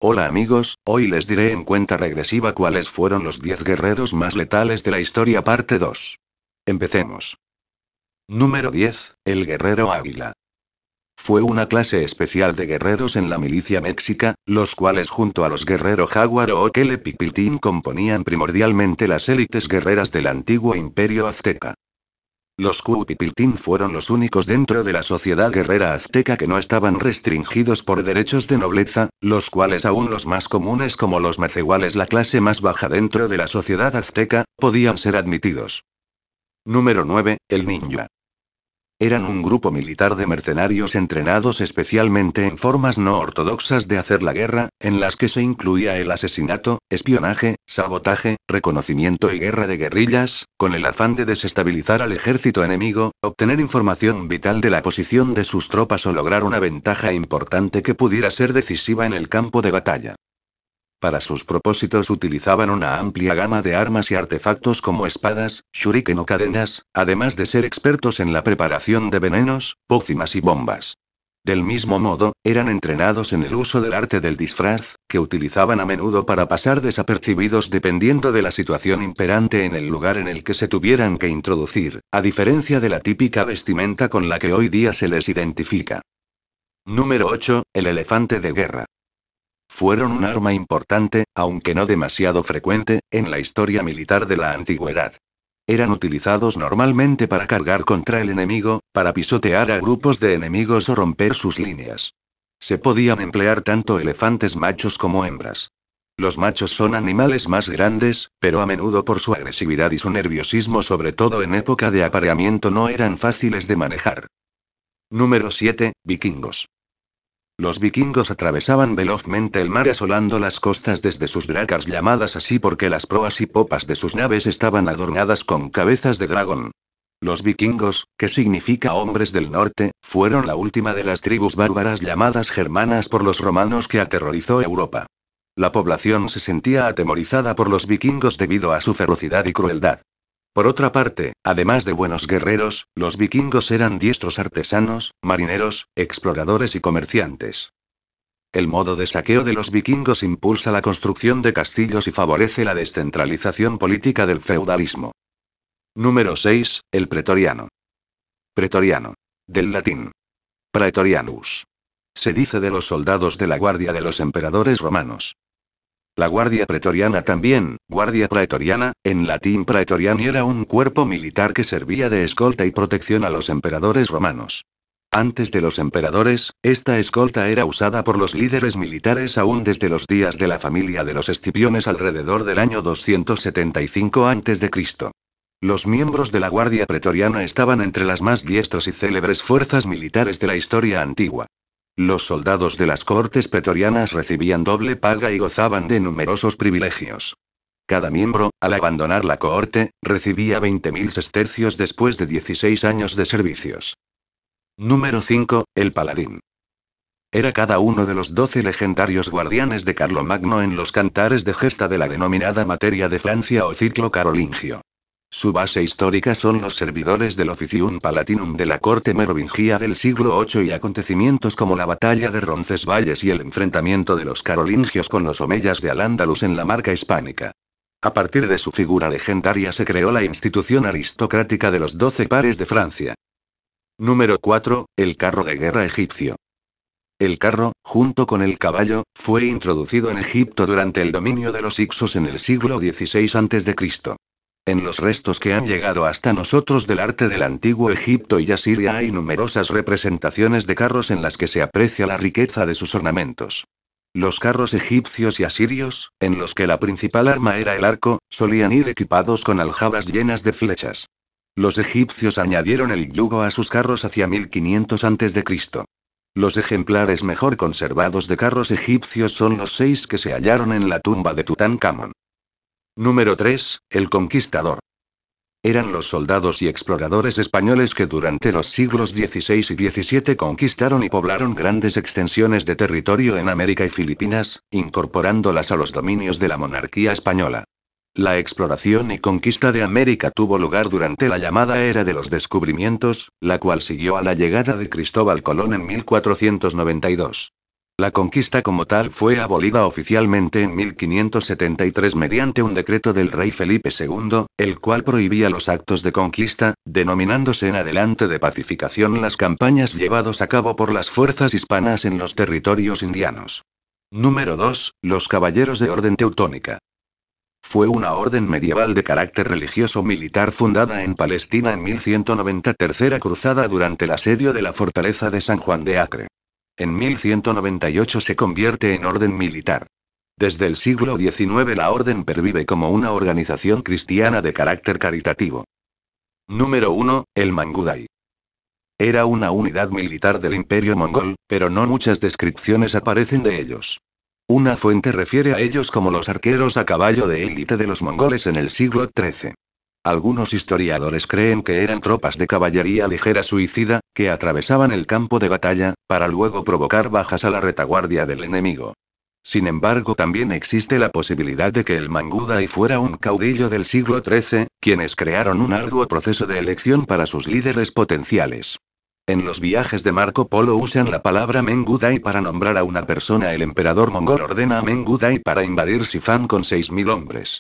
Hola amigos, hoy les diré en cuenta regresiva cuáles fueron los 10 guerreros más letales de la historia parte 2. Empecemos. Número 10, el guerrero águila. Fue una clase especial de guerreros en la milicia mexica, los cuales junto a los guerreros jaguar o Okele Pipiltín componían primordialmente las élites guerreras del antiguo imperio azteca. Los Cuupipiltín fueron los únicos dentro de la sociedad guerrera azteca que no estaban restringidos por derechos de nobleza, los cuales aún los más comunes como los macehuales, la clase más baja dentro de la sociedad azteca, podían ser admitidos. Número 9, el ninja. Eran un grupo militar de mercenarios entrenados especialmente en formas no ortodoxas de hacer la guerra, en las que se incluía el asesinato, espionaje, sabotaje, reconocimiento y guerra de guerrillas, con el afán de desestabilizar al ejército enemigo, obtener información vital de la posición de sus tropas o lograr una ventaja importante que pudiera ser decisiva en el campo de batalla. Para sus propósitos utilizaban una amplia gama de armas y artefactos como espadas, shuriken o cadenas, además de ser expertos en la preparación de venenos, pócimas y bombas. Del mismo modo, eran entrenados en el uso del arte del disfraz, que utilizaban a menudo para pasar desapercibidos dependiendo de la situación imperante en el lugar en el que se tuvieran que introducir, a diferencia de la típica vestimenta con la que hoy día se les identifica. Número 8, el elefante de guerra. Fueron un arma importante, aunque no demasiado frecuente, en la historia militar de la antigüedad. Eran utilizados normalmente para cargar contra el enemigo, para pisotear a grupos de enemigos o romper sus líneas. Se podían emplear tanto elefantes machos como hembras. Los machos son animales más grandes, pero a menudo por su agresividad y su nerviosismo, sobre todo en época de apareamiento, no eran fáciles de manejar. Número 7, vikingos. Los vikingos atravesaban velozmente el mar asolando las costas desde sus drakars, llamadas así porque las proas y popas de sus naves estaban adornadas con cabezas de dragón. Los vikingos, que significa hombres del norte, fueron la última de las tribus bárbaras llamadas germanas por los romanos que aterrorizó Europa. La población se sentía atemorizada por los vikingos debido a su ferocidad y crueldad. Por otra parte, además de buenos guerreros, los vikingos eran diestros artesanos, marineros, exploradores y comerciantes. El modo de saqueo de los vikingos impulsa la construcción de castillos y favorece la descentralización política del feudalismo. Número 6, el pretoriano. Pretoriano. Del latín. Praetorianus. Se dice de los soldados de la guardia de los emperadores romanos. La Guardia Pretoriana también, Guardia Praetoriana, en latín Praetoriani, era un cuerpo militar que servía de escolta y protección a los emperadores romanos. Antes de los emperadores, esta escolta era usada por los líderes militares aún desde los días de la familia de los Escipiones alrededor del año 275 a.C. Los miembros de la Guardia Pretoriana estaban entre las más diestras y célebres fuerzas militares de la historia antigua. Los soldados de las cortes pretorianas recibían doble paga y gozaban de numerosos privilegios. Cada miembro, al abandonar la cohorte, recibía 20.000 sestercios después de 16 años de servicios. Número 5, el paladín. Era cada uno de los 12 legendarios guardianes de Carlomagno en los cantares de gesta de la denominada Materia de Francia o ciclo carolingio. Su base histórica son los servidores del Officium Palatinum de la corte merovingia del siglo VIII y acontecimientos como la batalla de Roncesvalles y el enfrentamiento de los carolingios con los omeyas de Al-Ándalus en la Marca Hispánica. A partir de su figura legendaria se creó la institución aristocrática de los 12 pares de Francia. Número 4, el carro de guerra egipcio. El carro, junto con el caballo, fue introducido en Egipto durante el dominio de los Hicsos en el siglo XVI a.C. En los restos que han llegado hasta nosotros del arte del antiguo Egipto y Asiria hay numerosas representaciones de carros en las que se aprecia la riqueza de sus ornamentos. Los carros egipcios y asirios, en los que la principal arma era el arco, solían ir equipados con aljabas llenas de flechas. Los egipcios añadieron el yugo a sus carros hacia 1500 a.C. Los ejemplares mejor conservados de carros egipcios son los 6 que se hallaron en la tumba de Tutankamón. Número 3, el conquistador. Eran los soldados y exploradores españoles que durante los siglos XVI y XVII conquistaron y poblaron grandes extensiones de territorio en América y Filipinas, incorporándolas a los dominios de la monarquía española. La exploración y conquista de América tuvo lugar durante la llamada Era de los Descubrimientos, la cual siguió a la llegada de Cristóbal Colón en 1492. La conquista como tal fue abolida oficialmente en 1573 mediante un decreto del rey Felipe II, el cual prohibía los actos de conquista, denominándose en adelante de pacificación las campañas llevados a cabo por las fuerzas hispanas en los territorios indianos. Número 2. Los Caballeros de Orden Teutónica. Fue una orden medieval de carácter religioso-militar fundada en Palestina en 1190, tercera cruzada durante el asedio de la fortaleza de San Juan de Acre. En 1198 se convierte en orden militar. Desde el siglo XIX la orden pervive como una organización cristiana de carácter caritativo. Número 1. El Mangudai. Era una unidad militar del Imperio Mongol, pero no muchas descripciones aparecen de ellos. Una fuente refiere a ellos como los arqueros a caballo de élite de los mongoles en el siglo XIII. Algunos historiadores creen que eran tropas de caballería ligera suicida, que atravesaban el campo de batalla, para luego provocar bajas a la retaguardia del enemigo. Sin embargo, también existe la posibilidad de que el Mangudai fuera un caudillo del siglo XIII, quienes crearon un arduo proceso de elección para sus líderes potenciales. En los viajes de Marco Polo usan la palabra Mengudai para nombrar a una persona. El emperador mongol ordena a Mengudai para invadir Sifán con 6.000 hombres.